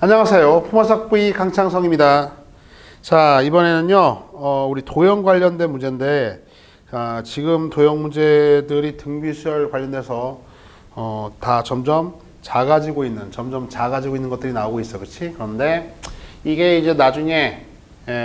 안녕하세요. 품어삭V 강창성입니다. 자, 이번에는요, 우리 도형 관련된 문제인데, 지금 도형 문제들이 등비수열 관련돼서, 다 점점 작아지고 있는 것들이 나오고 있어. 그치? 그런데 이게 이제 나중에,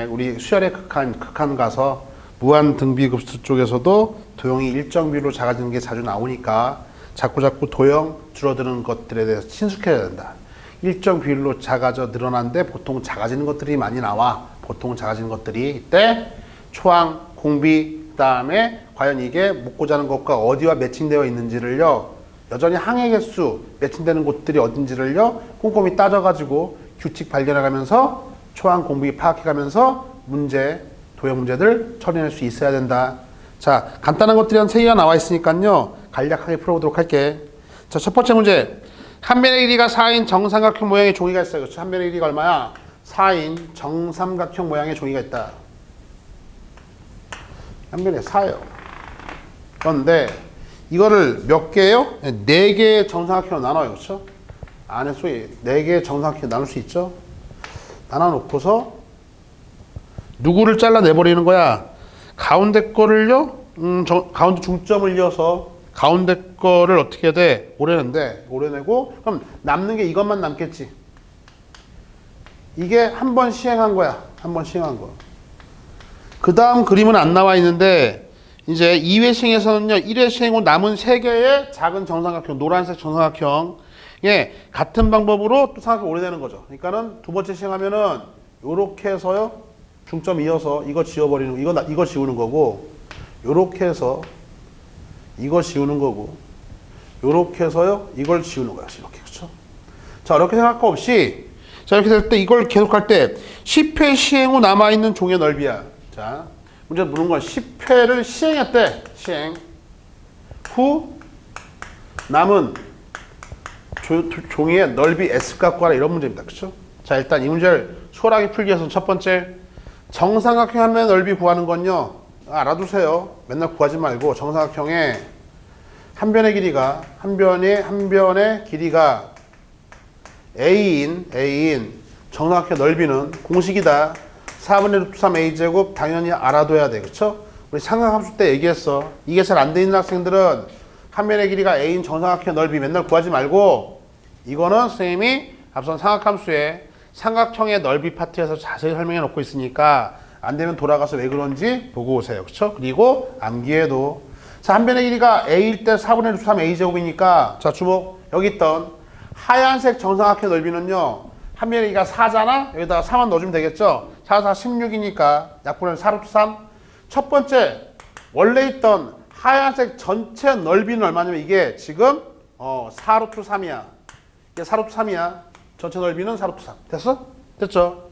우리 수열의 극한 가서 무한 등비급수 쪽에서도 도형이 일정 비율로 작아지는 게 자주 나오니까 자꾸 도형 줄어드는 것들에 대해서 친숙해야 된다. 일정 비율로 작아져 늘어나는데 보통 작아지는 것들이 많이 나와. 보통 작아지는 것들이 이때 초항, 공비, 그 다음에 과연 이게 묻고자 하는 것과 어디와 매칭되어 있는지를요, 여전히 항해 개수 매칭되는 곳들이 어딘지를요 꼼꼼히 따져가지고 규칙 발견해가면서 초항, 공비 파악해가면서 도형 문제들 처리할 수 있어야 된다. 자, 간단한 것들이 한 3개가 나와 있으니까요 간략하게 풀어보도록 할게. 자, 첫 번째 문제. 한 변의 길이가 4인 정삼각형 모양의 종이가 있어요. 그렇죠? 한 변의 길이가 얼마야? 4인 정삼각형 모양의 종이가 있다. 한 변에 4예요. 그런데 이거를 몇 개예요? 4개의 정삼각형으로 나눠요. 그렇죠? 안에 소위 4개의 정삼각형 나눌 수 있죠? 나눠놓고서 누구를 잘라내버리는 거야? 가운데 거를요? 가운데 중점을 이어서 가운데 거를 어떻게 돼? 오려내고 그럼 남는 게 이것만 남겠지. 이게 한 번 시행한 거야. 한 번 시행한 거. 그 다음 그림은 안 나와 있는데 이제 2회 시행에서는요 1회 시행 후 남은 3개의 작은 정삼각형, 노란색 정삼각형 같은 방법으로 또 삼각형 오려내는 거죠. 그러니까는 두 번째 시행하면은 요렇게 해서요 중점 이어서 이거 지워버리는 이거 지우는 거고, 요렇게 해서 이거 지우는 거고, 요렇게 해서요 이걸 지우는 거야. 이렇게. 그렇죠? 자, 이렇게 생각 없이 자, 이렇게 될 때 이걸 계속할 때 10회 시행 후 남아있는 종의 넓이야. 자, 문제 묻는 건 10회를 시행했대. 시행 후 남은 종이의 넓이 S값 구하라, 이런 문제입니다. 그렇죠? 자, 일단 이 문제를 수월하게 풀기 위해서 첫 번째, 정삼각형 한 변의 넓이 구하는 건요 알아두세요. 맨날 구하지 말고 정삼각형의 한 변의 길이가 한 변의 길이가 A인 정삼각형 넓이는 공식이다. 4분의 루트 3 A제곱 당연히 알아둬야 돼. 그쵸? 우리 삼각함수 때 얘기했어. 이게 잘 안 돼 있는 학생들은 한 변의 길이가 A인 정삼각형 넓이 맨날 구하지 말고, 이거는 선생님이 앞선 삼각함수에 삼각형의 넓이 파트에서 자세히 설명해 놓고 있으니까 안 되면 돌아가서 왜 그런지 보고 오세요. 그쵸? 그리고 암기해도. 자, 한 변의 길이가 A일 때 4분의 루트 3 A제곱이니까, 자, 주목. 여기 있던 하얀색 정삼각형 넓이는요, 한 변의 길이가 4잖아? 여기다가 4만 넣어주면 되겠죠? 4, 4, 16이니까 약분은 4 루트 3. 첫 번째, 원래 있던 하얀색 전체 넓이는 얼마냐면 이게 지금 4 루트 3이야. 이게 4 루트 3이야. 전체 넓이는 4 루트 3. 됐어? 됐죠?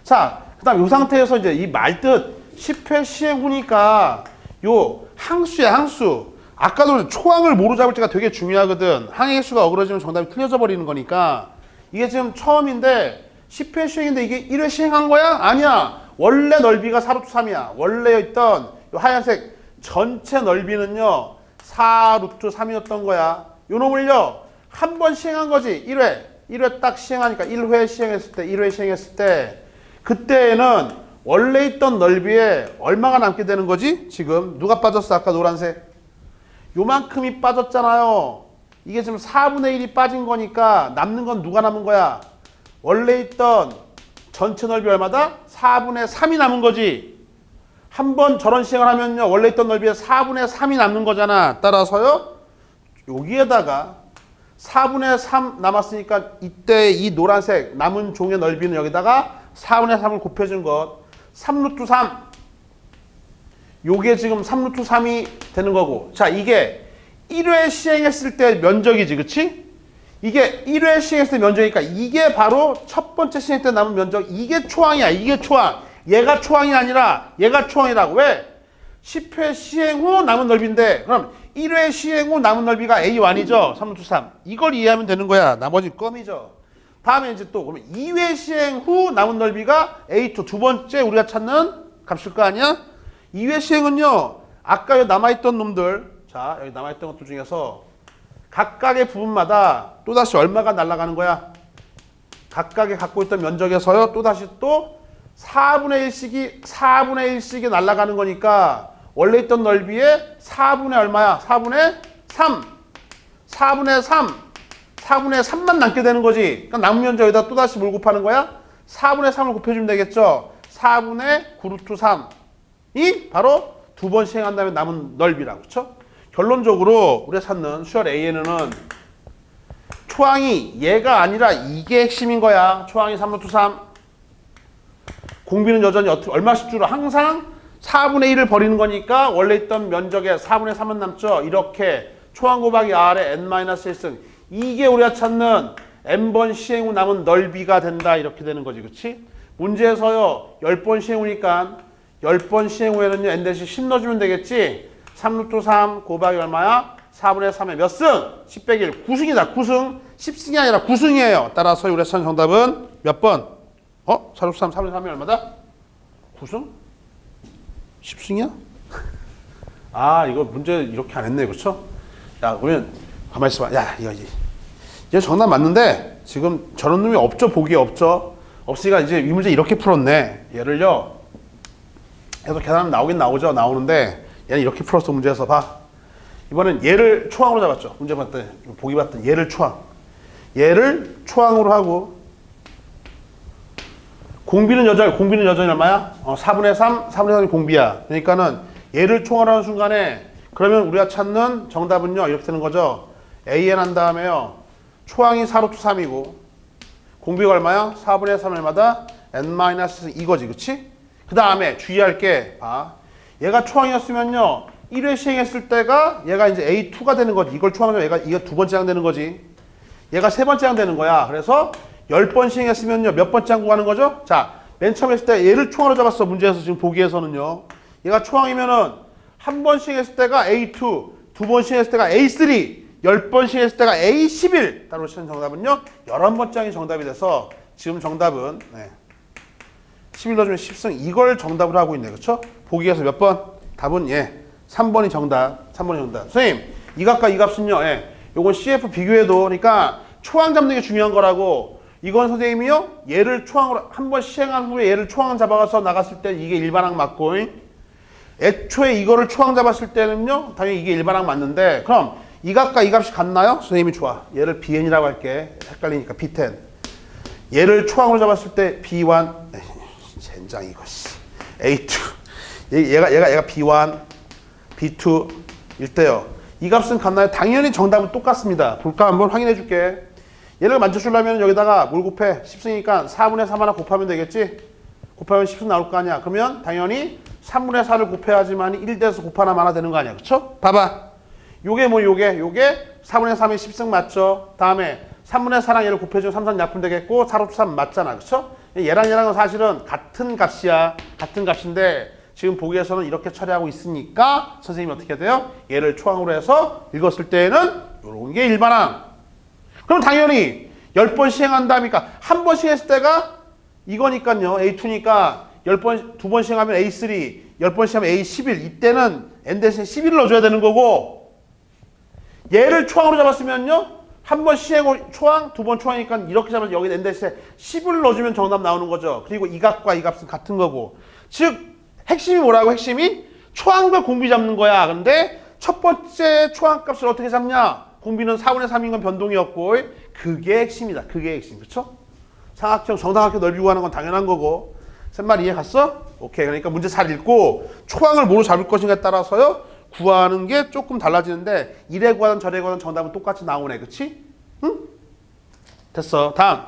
자, 그 다음 이 상태에서 이제 이 말뜻 10회 시행 후니까 요 항수야, 항수. 아까도 초항을 뭐로 잡을 때가 되게 중요하거든. 항의 개수가 어그러지면 정답이 틀려져 버리는 거니까. 이게 지금 처음인데 10회 시행인데 이게 1회 시행한 거야? 아니야. 원래 넓이가 4 루트 3이야. 원래 있던 요 하얀색 전체 넓이는요 4 루트 3이었던 거야. 요 놈을요 한 번 시행한 거지. 1회 딱 시행하니까 1회 시행했을 때 그때에는 원래 있던 넓이에 얼마가 남게 되는 거지? 지금 누가 빠졌어? 아까 노란색 요만큼이 빠졌잖아요. 이게 지금 4분의 1이 빠진 거니까 남는 건 누가 남은 거야? 원래 있던 전체 넓이 얼마다? 4분의 3이 남은 거지. 한 번 저런 시행을 하면요 원래 있던 넓이에 4분의 3이 남는 거잖아. 따라서요 여기에다가 4분의 3 남았으니까 이때 이 노란색 남은 종의 넓이는 여기다가 4분의 3을 곱해준 것 3루트 3. 요게 지금 3루트 3이 되는 거고. 자, 이게 1회 시행했을 때 면적이지. 그치? 이게 1회 시행했을 때 면적이니까 이게 바로 첫 번째 시행 때 남은 면적. 이게 초항이야. 이게 초항. 얘가 초항이 아니라 얘가 초항이라고. 왜? 10회 시행 후 남은 넓이인데 그럼 1회 시행 후 남은 넓이가 A1이죠. 3루트 3. 이걸 이해하면 되는 거야. 나머지 껌이죠. 다음에 이제 또 그러면 2회 시행 후 남은 넓이가 A2. 두 번째 우리가 찾는 값일 거 아니야? 2회 시행은요. 아까 여기 남아있던 놈들. 자, 여기 남아있던 것들 중에서 각각의 부분마다 또다시 얼마가 날아가는 거야? 각각의 갖고 있던 면적에서요. 또다시 또 4분의 1씩이 날아가는 거니까 원래 있던 넓이에 4분의 얼마야? 4분의 3. 4분의 3만 남게 되는 거지. 그러니까 남은 면적에다 또다시 뭘 곱하는 거야? 4분의 3을 곱해주면 되겠죠. 4분의 9루트 3이 바로 두 번 시행한 다음에 남은 넓이라고. 그렇죠? 결론적으로 우리가 찾는 수열 AN은 초항이 얘가 아니라 이게 핵심인 거야. 초항이 3루트 3. 공비는 여전히 얼마씩 줄어? 항상 4분의 1을 버리는 거니까 원래 있던 면적의 4분의 3은 남죠. 이렇게 초항 곱하기 R의 n-1승. 이게 우리가 찾는 n번 시행 후 남은 넓이가 된다. 이렇게 되는 거지. 그치? 문제에서요. 10번 시행 후니까 10번 시행 후에는요. n 대신 10 넣어주면 되겠지? 3루트 3 곱하기 얼마야? 4분의 3에 몇 승? 10 빼기 1. 9승이다. 9승. 10승이 아니라 9승이에요. 따라서 우리가 찾는 정답은 몇 번? 4루트 3, 4분의 3이 얼마다? 9승? 10승이야? 아, 이거 문제 이렇게 안 했네. 그렇죠? 야, 우리는 가만히 있어봐. 야, 이거 정답 맞는데 지금 저런 놈이 없죠? 보기에 없죠? 없으니까 이제 이 문제 이렇게 풀었네. 얘를요. 계속 계산하면 나오긴 나오는데 얘는 이렇게 풀었어. 문제에서 봐. 이번엔 얘를 초항으로 잡았죠. 문제 봤더니 보기 봤더니 얘를 초항. 얘를 초항으로 하고 공비는 여전히 얼마야? 4분의 3, 4분의 3이 공비야. 그러니까는 얘를 초항으로 하는 순간에 그러면 우리가 찾는 정답은요. 이렇게 되는 거죠. AN 한 다음에요. 초항이 4루트 3이고 공비가 얼마야? 4분의 3 얼마다? n-2 이거지. 그치? 그 다음에 주의할 게 봐. 얘가 초항이었으면요. 1회 시행했을 때가 얘가 이제 A2가 되는 거지. 이걸 초항하면 얘가 두 번째 항 되는 거지. 얘가 세 번째 항 되는 거야. 그래서 10번 시행했으면요. 몇 번째 항 구하는 거죠? 자, 맨 처음에 했을 때 얘를 초항으로 잡았어. 문제에서 지금 보기에서는요. 얘가 초항이면은 한 번 시행했을 때가 A2, 두 번 시행했을 때가 A3, 10번 시행했을 때가 A11. 따로 치는 정답은요. 11번째 항이 정답이 돼서 지금 정답은 11 넣어주면 10승. 이걸 정답으로 하고 있네. 그렇죠? 보기에서 몇 번? 답은 3번이 정답. 3번이 정답. 선생님, 이 값과 이 값은요. 요건 CF 비교해도 그러니까 초항 잡는 게 중요한 거라고. 이건 선생님이요. 얘를 초항으로 한 번 시행한 후에 얘를 초항 잡아가서 나갔을 때 이게 일반항 맞고 애초에 이거를 초항 잡았을 때는요. 당연히 이게 일반항 맞는데 그럼 이 값과 이 값이 같나요? 선생님이 좋아. 얘를 BN이라고 할게. 헷갈리니까 B10. 얘를 초항으로 잡았을 때 B1 젠장 이거 A2 얘가 B1 B2 일 때요. 이 값은 같나요? 당연히 정답은 똑같습니다. 볼까 한번 확인해 줄게. 얘를 만져주려면 여기다가 뭘 곱해? 10승이니까 4분의 3 하나 곱하면 되겠지? 곱하면 10승 나올 거 아니야. 그러면 당연히 3분의 4를 곱해야지만 1대에서 곱하나 마나 되는 거 아니야. 그쵸? 봐봐. 요게 4분의 3이 10승 맞죠? 다음에 3분의 4랑 얘를 곱해주면 3, 3 약분 되겠고 4루트 3 맞잖아. 그쵸? 얘랑은 사실은 같은 값이야. 같은 값인데 지금 보기에서는 이렇게 처리하고 있으니까 선생님이 어떻게 돼요? 얘를 초항으로 해서 읽었을 때에는 이런 게 일반항. 그럼 당연히 10번 시행한다니까 한 번 시행했을 때가 이거니까요. A2니까 10번, 두 번 시행하면 A3, 10번 시행하면 A11. 이때는 N 대신 11을 넣어줘야 되는 거고 얘를 초항으로 잡았으면요. 한 번 시행 초항, 두 번 초항이니까 이렇게 잡아서 여기 N 대신에 10을 넣어주면 정답 나오는 거죠. 그리고 이 값과 이 값은 같은 거고. 즉 핵심이 뭐라고? 핵심이 초항과 공비 잡는 거야. 근데 첫 번째 초항 값을 어떻게 잡냐? 공비는 4분의 3인 건 변동이었고 그게 핵심이다. 그게 핵심. 그렇죠? 삼각형, 정삼각형 넓이 구하는 건 당연한 거고. 셋말 이해 갔어? 오케이. 그러니까 문제 잘 읽고 초항을 뭐로 잡을 것인가에 따라서요. 구하는 게 조금 달라지는데 이래 구하든 저래 구하든 정답은 똑같이 나오네. 그치? 응? 됐어. 다음.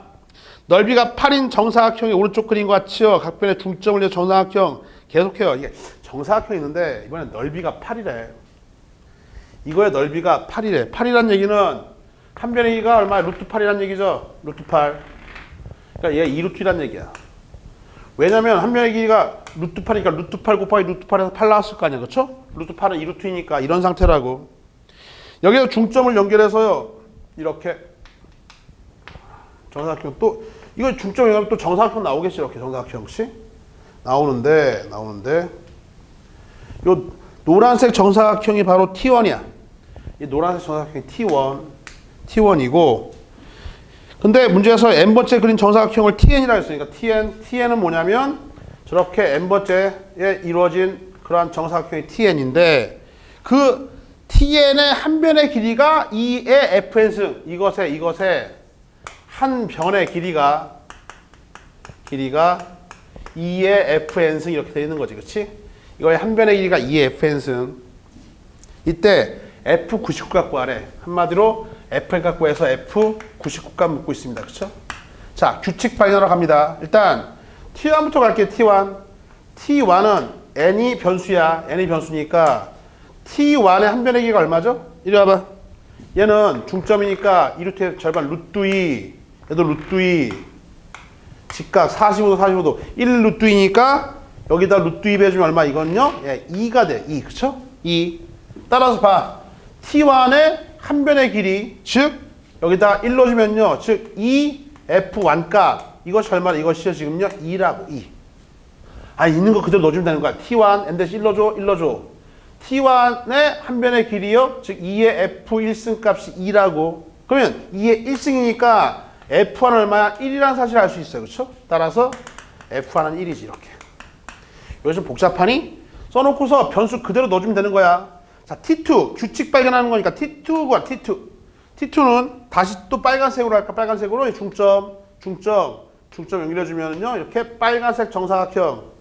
넓이가 8인 정사각형의 오른쪽 그림과 같이요. 각 변에 중점을 내어 정사각형 계속해요. 이게 정사각형이 있는데 이번엔 넓이가 8이래. 이거의 넓이가 8이래. 8이란 얘기는 한 변의 길이가 얼마야? 루트 8이란 얘기죠. 루트 8. 그러니까 얘가 2루트란 얘기야. 왜냐면 한 변의 길이가 루트 8이니까 루트 8 곱하기 루트 8에서 8 나왔을 거 아니야. 그렇죠? 루트 8은 2루트이니까 이런 상태라고. 여기서 중점을 연결해서요. 이렇게 정사각형 또 이거 중점 연결하면 또 정사각형 나오겠지. 이렇게 정사각형 혹시? 나오는데 요 노란색 정사각형이 바로 T1이야. 이 노란색 정사각형이 T1이고 근데 문제에서 n번째 그린 정사각형을 TN이라고 했으니까 TN은 뭐냐면 저렇게 n번째에 이루어진 그러한 정사각형이 TN인데 그 TN의 한 변의 길이가 2의 FN승 이것의 한 변의 길이가 2의 FN승 이렇게 되어 있는 거지, 그렇지? 이거의 한 변의 길이가 2의 FN승. 이때 F99 갖고 하래. 한마디로 FN 갖고 해서 F99값 묻고 있습니다, 그렇죠? 자, 규칙 발견하러 갑니다. 일단 T1부터 갈게요. T1은 n이 변수야. n이 변수니까 T1의 한 변의 길이가 얼마죠? 이리 와봐. 얘는 중점이니까 2루트의 절반 루트 2, 얘도 루트 2, 직각 45도 1루트2니까 여기다 루트 2 빼주면 얼마? 이건요? 예, 2가 돼. 2, 그쵸? 2. 따라서 봐. T1의 한 변의 길이, 즉 여기다 1 넣어주면요, 즉 2F1 값, 이것이 얼마나? 이것이요 지금요 2라고. 2. 아, 있는 거 그대로 넣어주면 되는 거야. T1 n-1 넣어줘. T1의 한 변의 길이요, 즉 2의 F1승 값이 2라고. 그러면 2의 1승이니까 F1은 얼마야? 1이라는 사실을 알 수 있어요, 그렇죠? 따라서 F1은 1이지. 이렇게. 여기 좀 복잡하니? 써놓고서 변수 그대로 넣어주면 되는 거야. 자, T2 규칙 발견하는 거니까 T2가 T2는 다시 또 빨간색으로 할까? 빨간색으로 중점 연결해주면요, 이렇게 빨간색 정사각형,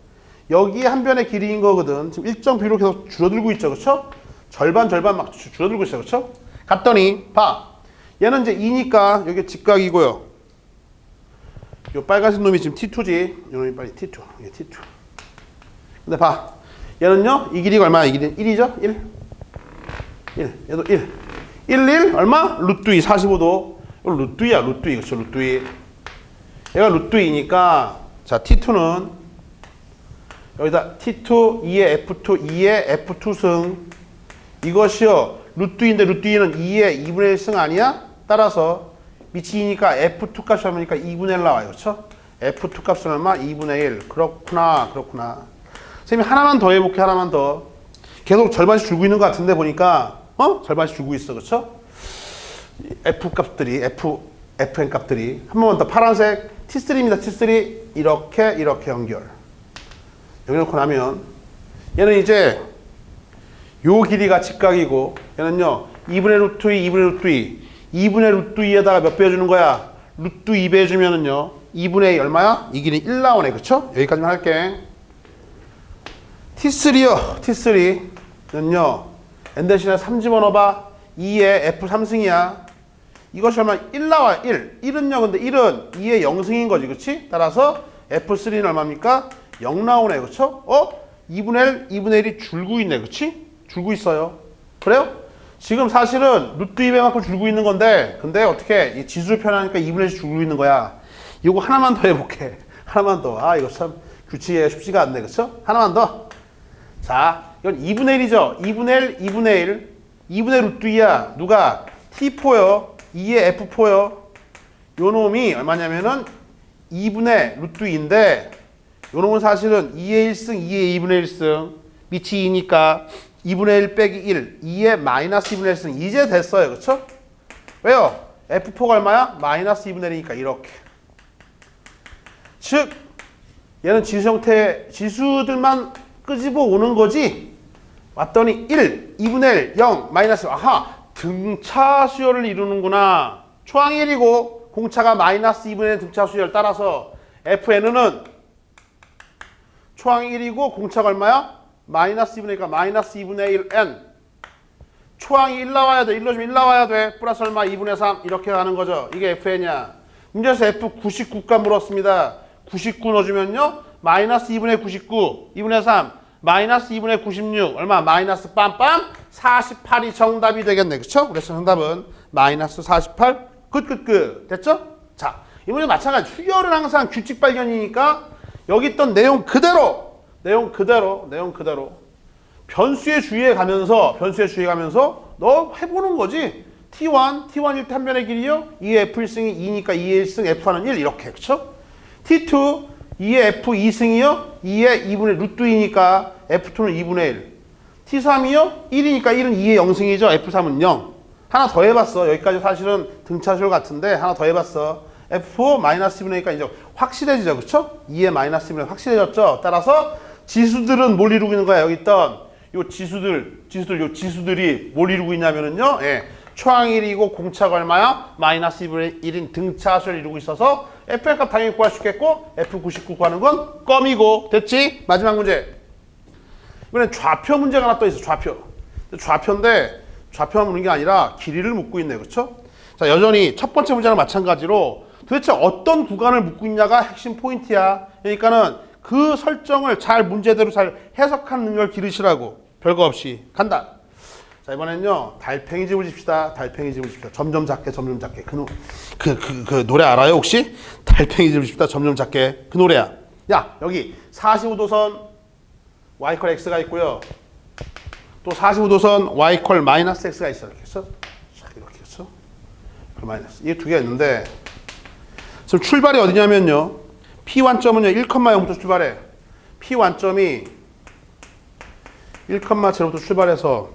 여기에 한 변의 길이인 거거든. 지금 일정 비로 계속 줄어들고 있죠, 그렇죠? 절반 막 줄어들고 있어요, 그렇죠? 갔더니 봐, 얘는 이제 2니까 여기 직각이고요. 요 빨간색 놈이 지금 T2지. 요놈이 빨리 T2. 이게 T2. 근데 봐, 얘는요, 이 길이가 얼마야? 이 길이는 1이죠? 1. 얘도 1 얼마? 루트 2 45도. 이거 루트 2야, 루트 2. 그렇죠, 루트 2. 얘가 루트 2니까 자, T2는 여기다 T2 2의 F2 2의 F2승, 이것이요 루트 2인데 루트 2는 2의 2분의 1승 아니야? 따라서 밑이 2니까 F2 값이 얼마니까 2분의 1 나와요, 그렇죠? F2 값은 얼마? 2분의 1. 그렇구나. 선생님이 하나만 더 해볼게. 하나만 더. 계속 절반씩 줄고 있는 것 같은데 보니까 절반씩 줄고 있어, 그렇죠? F 값들이 FN 값들이 한 번만 더. 파란색 T3입니다. T3 이렇게 연결 놓고 나면 얘는 이제 요 길이가 직각이고 얘는요 2분의 루트 2 2분의 루트 2에다가 몇 배 해주는 거야? 루트 2배 해주면은요 2분의 2 얼마야? 이 길이 1 나오네, 그쵸? 여기까지만 할게. T3는요 n 대신에 3 집어넣어봐. 2의 F3승이야. 이것이 얼마? 1 나와요. 1은요 근데 1은 2의 0승인 거지, 그치? 따라서 F3는 얼마입니까? 0 나오네, 그쵸? 2분의 1이 줄고 있네, 그치? 줄고 있어요. 그래요? 지금 사실은 루트 2배만큼 줄고 있는 건데, 근데 어떻게 이 지수를 표현하니까 2분의 1이 줄고 있는 거야. 이거 하나만 더 해볼게. 하나만 더. 아, 이거 참 규칙에 쉽지가 않네, 그쵸? 하나만 더. 자, 이건 2분의 1이죠. 2분의 루트 2야. 누가? T4요. 2의 F4요. 요 놈이 얼마냐면은 2분의 루트 2인데, 요 놈은 사실은 2의 1승, 2의 2분의 1승. 밑이 2니까 2분의 1 빼기 1, 2의 마이너스 2분의 1승. 이제 됐어요, 그쵸? 왜요? F4가 얼마야? 마이너스 2분의 1이니까 이렇게. 즉, 얘는 지수 형태의 지수들만 끄집어 오는 거지. 왔더니 1, 2분의 1, 0, 마이너스. 아하, 등차 수열을 이루는구나. 초항이 1이고 공차가 마이너스 2분의 1 등차 수열. 따라서 FN은 초항이 1이고 공차가 얼마야? 마이너스 2분의 1이니까 마이너스 2분의 1 N. 초항이 1 나와야 돼. 1 넣어주면 1 나와야 돼. 플러스 얼마? 2분의 3. 이렇게 가는 거죠. 이게 FN이야. 문제에서 F99값 물었습니다. 99 넣어주면요. 마이너스 2분의 99. 2분의 3. 마이너스 2분의 96. 얼마? 마이너스 빰빰 48이 정답이 되겠네. 그쵸? 그래서 정답은 마이너스 48. 끝. 됐죠? 자, 이 문제 마찬가지. 추결은 항상 규칙 발견이니까 여기 있던 내용 그대로 변수에 주의해 가면서 너 해보는 거지. T1일 때 한 변의 길이요. 2의 F1승이 2니까 2의 1승, F1은 1 이렇게. 그쵸? T2 2의 F2승이요. 2의 2분의 루트 2니까 F2는 2분의 1. T3이요. 1이니까 1은 2의 0승이죠. F3은 0. 하나 더 해봤어. 여기까지 사실은 등차수열 같은데 하나 더 해봤어. F4 마이너스 2분의 1이니까 이제 확실해지죠. 그쵸? 2의 마이너스 2분의 1 확실해졌죠. 따라서 지수들은 뭘 이루고 있는 거야? 여기 있던 요 지수들이 뭘 이루고 있냐면은요. 예. 초항1이고 공차가 얼마야? 마이너스 2분의 1인 등차수를 이루고 있어서 F의 값 당연히 구할 수 있겠고 F99 구하는 건 껌이고. 됐지? 마지막 문제. 이번엔 좌표 문제가 하나 또 있어. 좌표인데 좌표만 묻는 게 아니라 길이를 묻고 있네. 그렇죠? 자, 여전히 첫 번째 문제랑 마찬가지로 도대체 어떤 구간을 묻고 있냐가 핵심 포인트야. 그러니까는 그 설정을 잘 문제대로 잘 해석하는 능력을 기르시라고. 별거 없이 간다. 자, 이번엔요 달팽이 집을 집시다. 점점 작게. 그 노래 알아요 혹시? 달팽이 집을 집시다. 점점 작게. 그 노래야. 야, 여기 45도선 y 컬 x가 있고요. 또 45도선 y 컬 마이너스 x가 있어. 이렇게 했어. 이렇게 했어. 마이너스. 이게 두 개가 있는데 지금 출발이 어디냐면요. P1점은요 1,0부터 출발해. P1점이 1,0부터 출발해서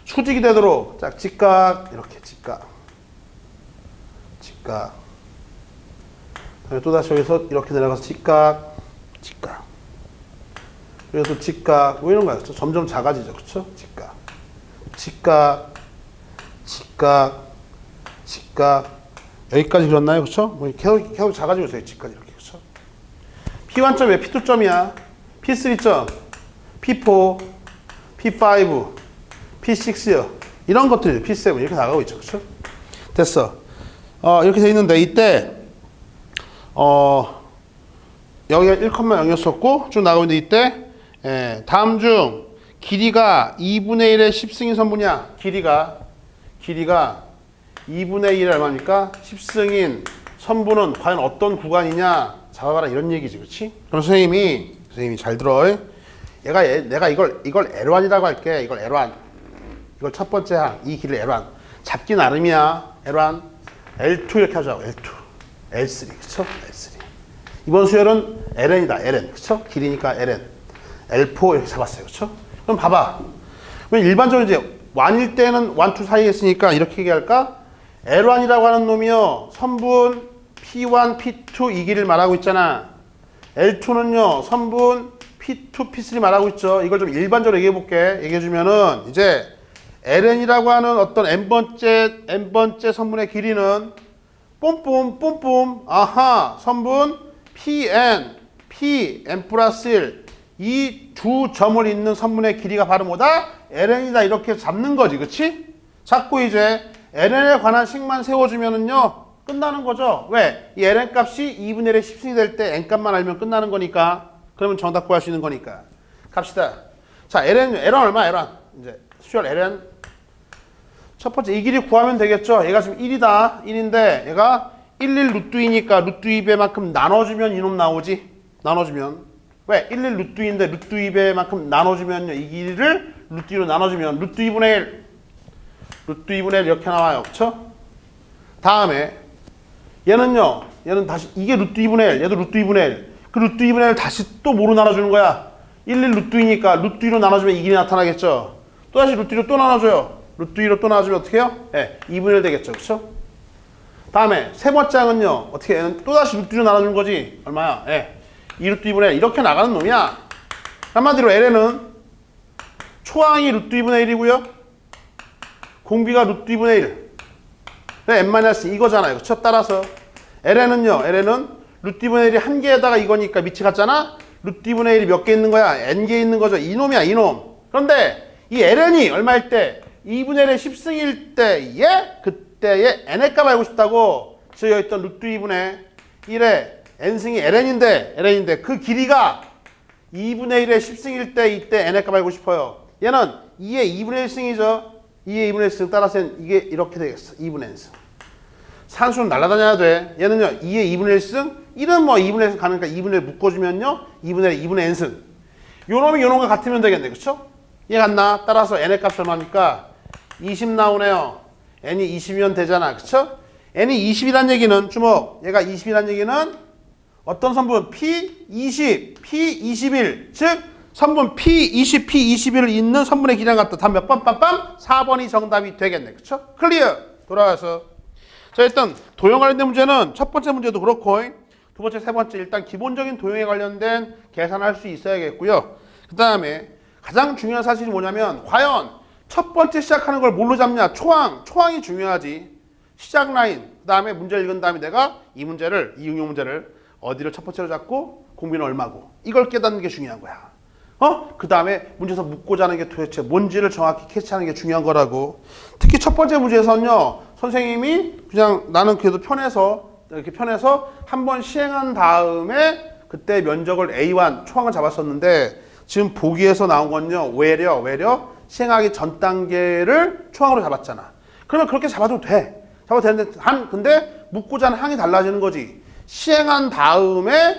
수직이 되도록 짝 직각 이렇게 직각. 또 다시 여기서 이렇게 내려가서 직각. 그래서 직각 뭐 이런 거야. 점점 작아지죠. 그렇죠? 직각 여기까지 그렸나요? 그렇죠? 뭐 계속 작아지고 있어요. 직각 이렇게. 그렇죠? P1점 왜 P2점이야? P3점, P4, P5, P6요. 이런 것들이 P7 이렇게 나가고 있죠. 그렇죠? 됐어. 이렇게 돼 있는데 이때 여기가 1,0였었고 쭉 나가고 있는데 이때 다음 중 길이가 2분의 1의 10승인 선분이야. 길이가 2분의 1이 얼마입니까? 10승인 선분은 과연 어떤 구간이냐? 잡아봐라 이런 얘기지. 그렇지? 그럼 선생님이 잘 들어. 내가 이걸 L1이라고 할게. 이걸 L1. 이걸 첫 번째 항. 이 길을 L1. 잡기 나름이야. L1. L2 이렇게 하자고. L3. 그쵸? L3. 이번 수열은 LN이다. LN. 그쵸? 길이니까 LN. L4 이렇게 잡았어요. 그쵸? 그럼 봐봐. 그럼 일반적으로 이제 1일 때는 1, 2 사이에 있으니까 이렇게 얘기할까? L1이라고 하는 놈이요. 선분 P1, P2 이 길이를 말하고 있잖아. L2는요. 선분 P2, P3 말하고 있죠. 이걸 좀 일반적으로 얘기해볼게. 얘기해주면은 이제 LN이라고 하는 어떤 n번째 선분의 길이는 뽐뽐 아하 선분 Pn 플러스 1 이 두 점을 잇는 선분의 길이가 바로 뭐다? LN이다. 이렇게 잡는 거지. 그치? 잡고 이제 LN에 관한 식만 세워주면은요 끝나는 거죠. 왜? 이 LN 값이 2분의 1의 10승이 될 때 n 값만 알면 끝나는 거니까. 그러면 정답 구할 수 있는 거니까. 갑시다. 자, LN 얼마? LN 이제 수열 LN 첫 번째 이 길이 구하면 되겠죠. 얘가 지금 1이다. 1인데 얘가 11 루트 2니까 루트 2배만큼 나눠주면 이놈 나오지. 나눠주면 왜? 11 루트 2인데 루트 2배만큼 나눠주면요. 이 길이를 루트 2로 나눠주면 루트 2분의 1 이렇게 나와요. 그쵸? 다음에 얘는 다시 이게 루트 2분의 1 얘도 루트 2분의 1 그 루트 2분의 1 다시 또 뭐로 나눠주는 거야? 11 루트 2니까 루트 2로 나눠주면 이 길이 나타나겠죠. 또 다시 루트 2로 또 나눠줘요. 루트 2로 또 나눠주면 어떻게 해요? 2분의 1 되겠죠. 그쵸? 다음에 세 번째 항은요. 어떻게 해? 또 다시 루트 2로 나눠주는 거지. 얼마야? 2 루트 2분의 1 이렇게 나가는 놈이야. 한마디로 LN은 초항이 루트 2분의 1이고요. 공비가 루트 2분의 1. n-1 이거잖아요. 그쵸? 따라서 LN은요. LN은 루트 2분의 1이 한 개에다가 이거니까 밑이 같잖아. 루트 2분의 1이 몇 개 있는 거야? n개 있는 거죠. 이놈이야. 이놈. 그런데 이 LN이 얼마일 때? 2분의 1의 10승일 때에 그때의 n의 값 알고 싶다고. 저 여기 있던 루트 2분의 1의 n승이 LN인데 그 길이가 2분의 1의 10승일 때 이때 n의 값 알고 싶어요. 얘는 2의 2분의 1승이죠. 2의 2분의 1승 따라서 이게 이렇게 되겠어. 2분의 n승. 산수는 날아다녀야 돼. 얘는요. 2의 2분의 1승 1은 뭐 2분의 1승 가니까 2분의 1 묶어주면요. 2분의 1, 2분의 n승. 요놈이 요놈과 같으면 되겠네. 그쵸? 얘 같나? 따라서 n의 값이 얼마입니까? 20 나오네요. n이 20이면 되잖아. 그쵸? n이 20이란 얘기는 주목. 얘가 20이란 얘기는 어떤 선분? P20, P21. 즉 선분 P20, P21을 잇는 선분의 길이랑 같다. 답 몇 번? 빰빰? 4번이 정답이 되겠네. 그쵸? 클리어. 돌아와서 자, 일단 도형 관련된 문제는 첫 번째 문제도 그렇고 두 번째, 세 번째 일단 기본적인 도형에 관련된 계산할 수 있어야겠고요. 그 다음에 가장 중요한 사실이 뭐냐면 과연 첫 번째 시작하는 걸 뭘로 잡냐? 초항이 중요하지. 시작 라인, 그 다음에 문제를 읽은 다음에 내가 이 응용 문제를 어디를 첫 번째로 잡고 공비는 얼마고 이걸 깨닫는 게 중요한 거야. 그 다음에 문제에서 묻고자 하는 게 도대체 뭔지를 정확히 캐치하는 게 중요한 거라고. 특히 첫 번째 문제에서는요, 선생님이 그냥 나는 그래도 이렇게 편해서 한번 시행한 다음에 그때 면적을 A1 초항을 잡았었는데 지금 보기에서 나온 건요, 외려 시행하기 전 단계를 초항으로 잡았잖아. 그러면 그렇게 잡아도 돼. 잡아도 되는데, 근데 묻고자 하는 항이 달라지는 거지. 시행한 다음에,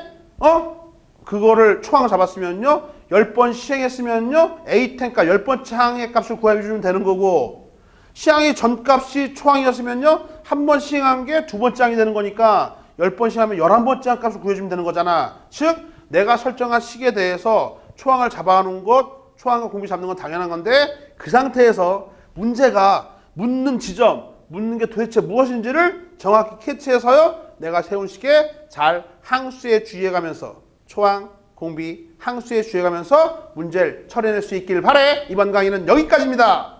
그거를 초항을 잡았으면요, 10번 시행했으면요, A10, 그러니까 10번째 항의 값을 구해주면 되는 거고, 시행이 전값이 초항이었으면요, 한 번 시행한 게 두 번째 항이 되는 거니까, 10번 시행하면 11번째 항 값을 구해주면 되는 거잖아. 즉, 내가 설정한 식에 대해서 초항을 잡아놓은 것, 초항과 공비 잡는 건 당연한 건데, 그 상태에서 문제가 묻는 지점, 묻는 게 도대체 무엇인지를 정확히 캐치해서요, 내가 세운 식에 잘 항수에 주의해가면서 초항, 공비, 항수에 주의해가면서 문제를 처리해낼 수 있길 바래. 이번 강의는 여기까지입니다.